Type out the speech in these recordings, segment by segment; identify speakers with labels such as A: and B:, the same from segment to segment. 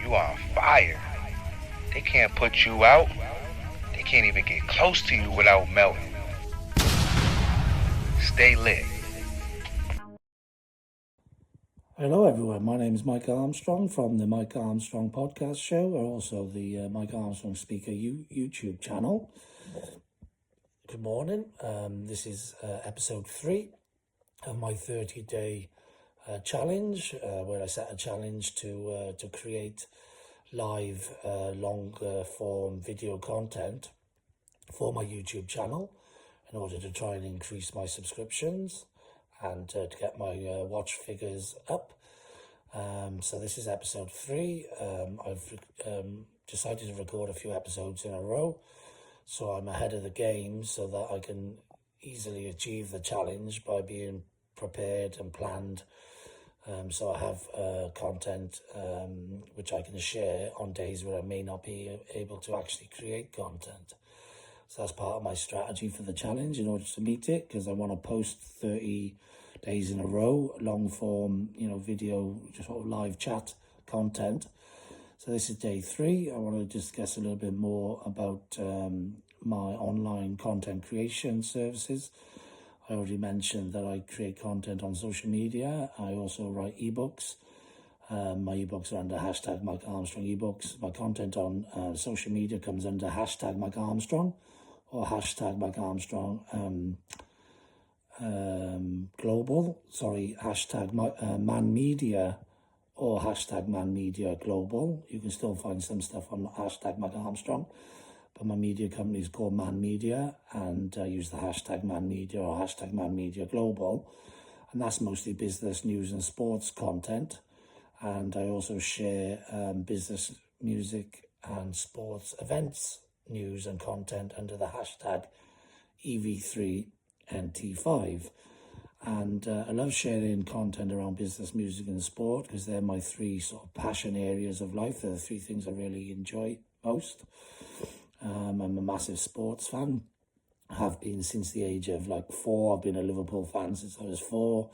A: You are fire. They can't put you out. They can't even get close to you without melting. Stay lit.
B: Hello everyone, my name is Mike Armstrong from the Mike Armstrong podcast show, or also the Mike Armstrong Speaker YouTube channel. Good morning. This is episode 3 of my 30-day challenge, where I set a challenge to create live, longer form video content for my YouTube channel in order to try and increase my subscriptions and to get my watch figures up. So this is episode 3. I've decided to record a few episodes in a row, so I'm ahead of the game so that I can easily achieve the challenge by being prepared and planned. So I have content which I can share on days where I may not be able to actually create content. So that's part of my strategy for the challenge in order to meet it, because I want to post 30 days in a row, long form, video, just sort of live chat content. So this is day 3. I want to discuss a little bit more about my online content creation services. I already mentioned that I create content on social media. I also write ebooks. My ebooks are under hashtag Mike Armstrong ebooks. My content on social media comes under hashtag Mike Armstrong or hashtag Mike Armstrong global. Hashtag Man Media or hashtag Man Media Global. You can still find some stuff on hashtag Mike Armstrong, but my media company is called Man Media, and I use the hashtag Man Media or hashtag Man Media Global, and that's mostly business, news and sports content. And I also share business, music and sports events, news and content under the hashtag EV3NT5. And I love sharing content around business, music and sport, because they're my 3 sort of passion areas of life. They're the 3 things I really enjoy most. I'm a massive sports fan. I have been since the age of 4. I've been a Liverpool fan since I was 4.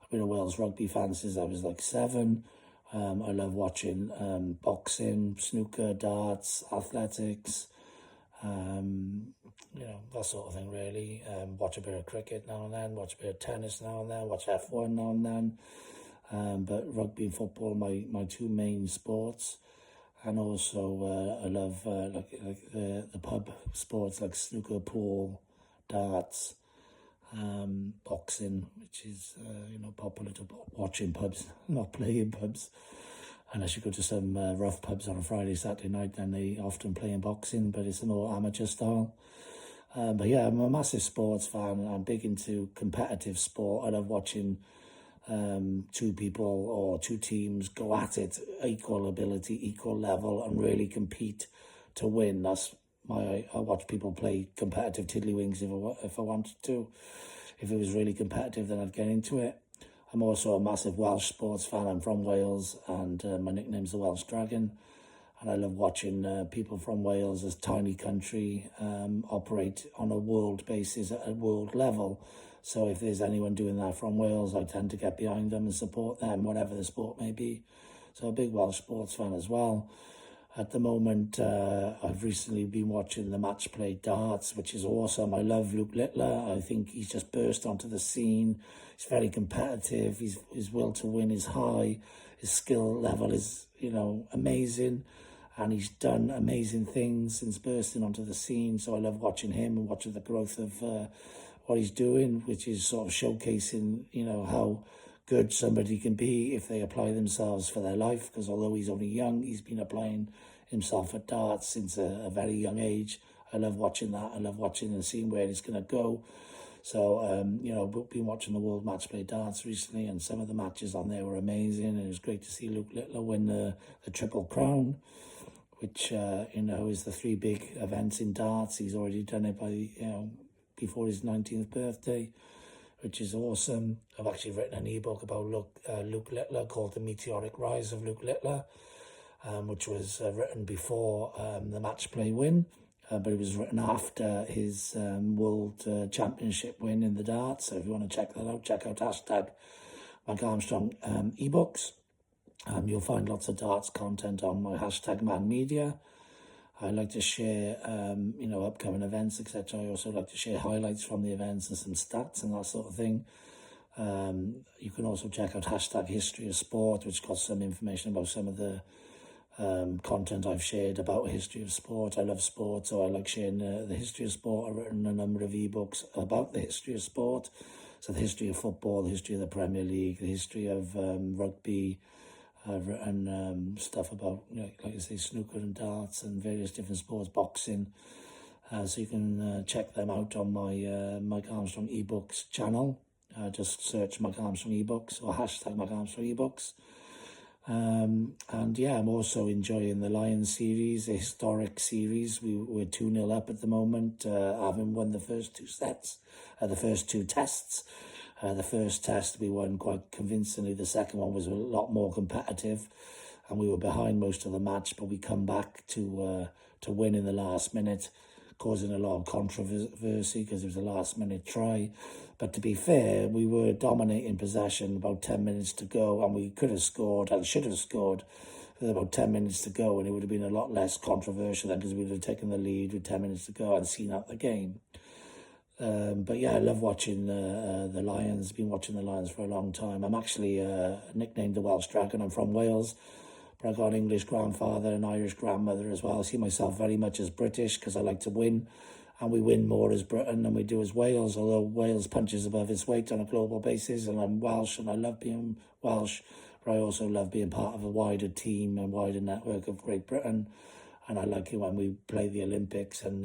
B: I've been a Wales rugby fan since I was 7. I love watching boxing, snooker, darts, athletics, that sort of thing really. Watch a bit of cricket now and then, watch a bit of tennis now and then, watch F1 now and then. But rugby and football, my 2 main sports. And also I love the pub sports like snooker, pool, darts, boxing, which is popular to watch in pubs, not play in pubs. Unless you go to some rough pubs on a Friday, Saturday night, then they often play in boxing, but it's a more amateur style. But yeah, I'm a massive sports fan. I'm big into competitive sport. I love watching 2 people or 2 teams go at it, equal ability, equal level, and really compete to win. I watch people play competitive tiddlywinks if I wanted to. If it was really competitive, then I'd get into it. I'm also a massive Welsh sports fan. I'm from Wales, and my nickname's the Welsh Dragon. And I love watching people from Wales, this tiny country, operate on a world basis at a world level. So if there's anyone doing that from Wales, I tend to get behind them and support them, whatever the sport may be. So a big Welsh sports fan as well. At the moment, I've recently been watching the match play darts, which is awesome. I love Luke Littler. I think he's just burst onto the scene. He's very competitive. His will to win is high. His skill level is, amazing. And he's done amazing things since bursting onto the scene. So I love watching him and watching the growth of what he's doing, which is sort of showcasing, how good somebody can be if they apply themselves for their life. Because although he's only young, he's been applying himself at darts since a very young age. I love watching that. I love watching and seeing where it's going to go. So, we've been watching the World Match Play Darts recently, and some of the matches on there were amazing. And it was great to see Luke Littler win the Triple Crown, which, is the 3 big events in darts. He's already done it before his 19th birthday, which is awesome. I've actually written an ebook about Luke Littler called The Meteoric Rise of Luke Littler, which was written before the match play win. But it was written after his World Championship win in the darts. So if you want to check that out, check out hashtag Mike Armstrong ebooks. You'll find lots of darts content on my hashtag Man Media. I like to share, upcoming events, etc. I also like to share highlights from the events and some stats and that sort of thing. You can also check out hashtag History of Sport, which got some information about some of the content I've shared about history of sport. I love sport, so I like sharing the history of sport. I've written a number of ebooks about the history of sport. So the history of football, the history of the Premier League, the history of rugby. I've written stuff about, like I say, snooker and darts and various different sports, boxing. So you can check them out on my Mike Armstrong ebooks channel. Just search Mike Armstrong ebooks or hashtag Mike Armstrong ebooks. And yeah, I'm also enjoying the Lions series, a historic series. We're 2-0 up at the moment, having won the first two sets, the first two tests. The first test we won quite convincingly. The second one was a lot more competitive, and we were behind most of the match, but we come back to win in the last minute, causing a lot of controversy because it was a last minute try. But to be fair, we were dominating possession about 10 minutes to go, and we could have scored and should have scored with about 10 minutes to go, and it would have been a lot less controversial then because we would have taken the lead with 10 minutes to go and seen out the game. But yeah, I love watching the Lions. Been watching the Lions for a long time. I'm actually nicknamed the Welsh Dragon. I'm from Wales, but I got an English grandfather and Irish grandmother as well. I see myself very much as British because I like to win, and we win more as Britain than we do as Wales, although Wales punches above its weight on a global basis, and I'm Welsh and I love being Welsh, but I also love being part of a wider team and wider network of Great Britain. And I like it when we play the Olympics and,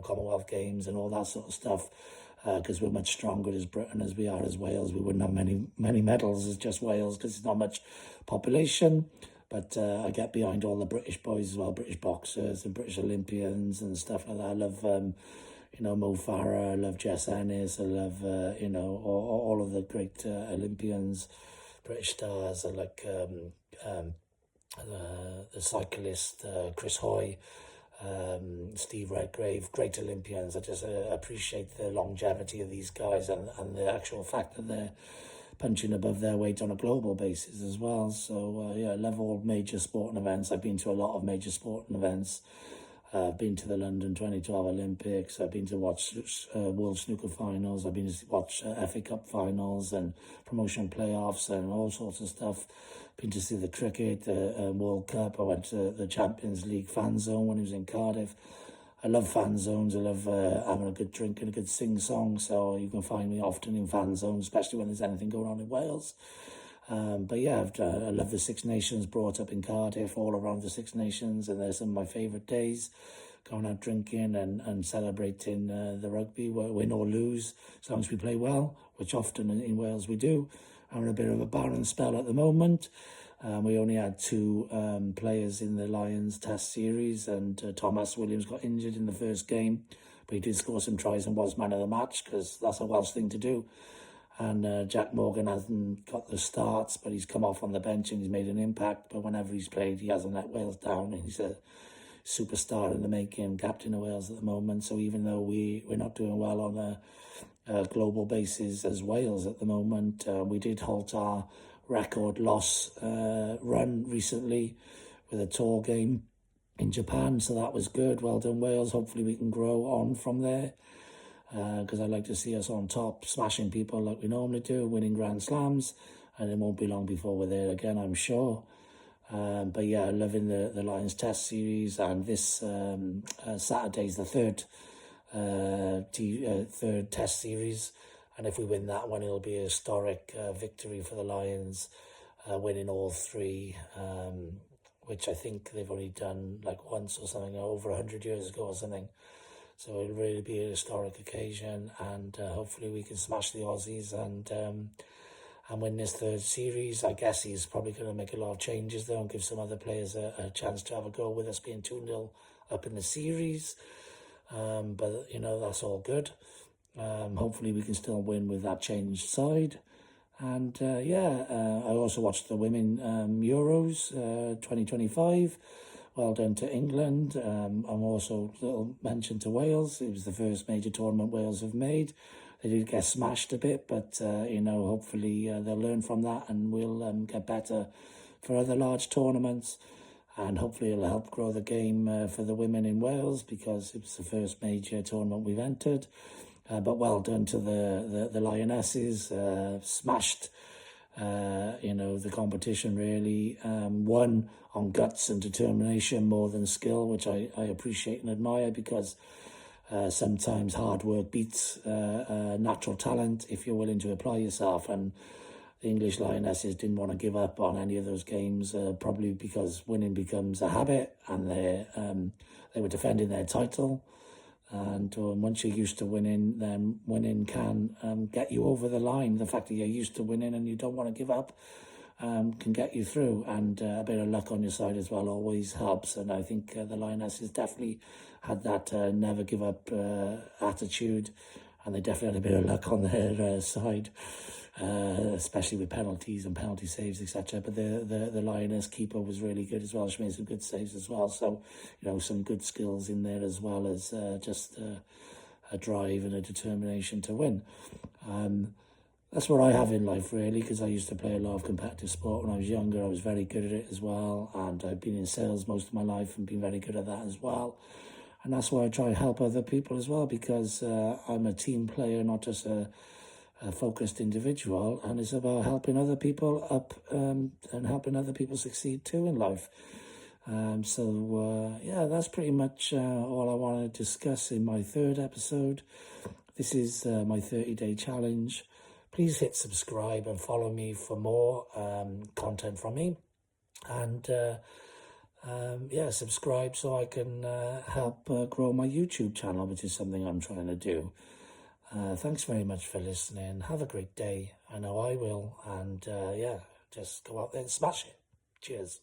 B: Commonwealth Games and all that sort of stuff, because we're much stronger as Britain as we are as Wales. We wouldn't have many medals as just Wales because there's not much population. But I get behind all the British boys as well, British boxers and British Olympians and stuff like that. I love, Mo Farah. I love Jess Ennis. I love, all of the great Olympians, British stars. I like the cyclist Chris Hoy, Steve Redgrave, great Olympians. I just appreciate the longevity of these guys and the actual fact that they're punching above their weight on a global basis as well. So yeah, I love all major sporting events. I've been to a lot of major sporting events. I've been to the London 2012 Olympics. I've been to watch World Snooker Finals. I've been to watch FA Cup Finals and promotion playoffs and all sorts of stuff. Been to see the cricket, the World Cup. I went to the Champions League fan zone when I was in Cardiff. I love fan zones. I love having a good drink and a good sing-song. So you can find me often in fan zones, especially when there's anything going on in Wales. But yeah, I love the Six Nations, brought up in Cardiff, all around the Six Nations, and they're some of my favourite days, going out drinking and celebrating the rugby, win or lose, as long as we play well, which often in Wales we do. I'm in a bit of a barren spell at the moment. We only had two players in the Lions Test series, and Thomas Williams got injured in the first game, but he did score some tries and was man of the match, because that's a Welsh thing to do. And Jack Morgan hasn't got the starts, but he's come off on the bench and he's made an impact. But whenever he's played, he hasn't let Wales down, and he's a superstar in the making, captain of Wales at the moment. So even though we're not doing well on a global basis as Wales at the moment, we did halt our record loss run recently with a tour game in Japan. So that was good. Well done, Wales. Hopefully we can grow on from there. Because I like to see us on top, smashing people like we normally do, winning Grand Slams, and it won't be long before we're there again, I'm sure. But yeah, loving the Lions Test series, and this Saturday's the third Test series, and if we win that one, it'll be a historic victory for the Lions, winning all three, which I think they've only done like once or something, over 100 years ago or something. So it'll really be a historic occasion, and hopefully we can smash the Aussies and win this third series. I guess he's probably going to make a lot of changes though and give some other players a chance to have a go with us being 2-0 up in the series. But, that's all good. Hopefully we can still win with that changed side. And I also watched the Women Euros 2025. Well done to England. I'm also a little mention to Wales. It was the first major tournament Wales have made. They did get smashed a bit, but, hopefully they'll learn from that and we'll get better for other large tournaments, and hopefully it'll help grow the game for the women in Wales, because it was the first major tournament we've entered. But well done to the Lionesses, smashed the competition really, won on guts and determination more than skill, which I appreciate and admire, because sometimes hard work beats natural talent if you're willing to apply yourself. And the English Lionesses didn't want to give up on any of those games, probably because winning becomes a habit, and they were defending their title. And once you're used to winning, then winning can get you over the line. The fact that you're used to winning and you don't want to give up can get you through. And a bit of luck on your side as well always helps. And I think the Lionesses definitely had that never give up attitude. And they definitely had a bit of luck on their side, especially with penalties and penalty saves, etc. But the Lioness keeper was really good as well. She made some good saves as well. So, some good skills in there, as well as just a drive and a determination to win. That's what I have in life, really, because I used to play a lot of competitive sport when I was younger. I was very good at it as well. And I've been in sales most of my life and been very good at that as well. And that's why I try to help other people as well, because I'm a team player, not just a focused individual. And it's about helping other people up and helping other people succeed too in life. Yeah, that's pretty much all I want to discuss in my third episode. This is my 30-day challenge. Please hit subscribe and follow me for more content from me. And subscribe so I can help grow my YouTube channel, which is something I'm trying to do. Thanks very much for listening. Have a great day. I know I will. And just go out there and smash it. Cheers.